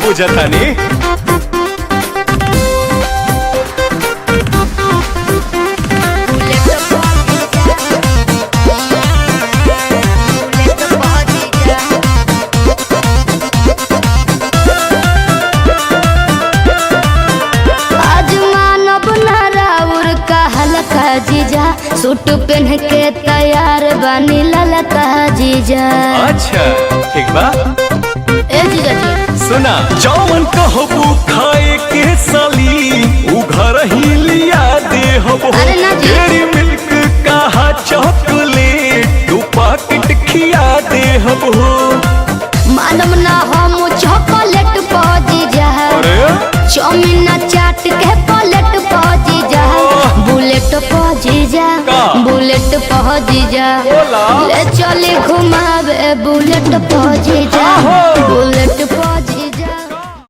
बुझतानी। जीजा सूट पहन के तैयार बनी ललका जीजा। अच्छा ठीक बा। ए जीजा जी सुना जौन कहबू खाए के साली उ घर ही लिया दे हबो। अरे ना जी। डेरी मिल्क कहा चॉकलेट दो पैकेट खिया दे हबो। मालूम ना हम चॉकलेट पा जीजा। अरे चाउमीन चाट के प्लेट पा जीजा। बुलेट पा जीजा बुलेट पा जीजा। बोला। ले चले घुमावे बुलेट पा जीजा।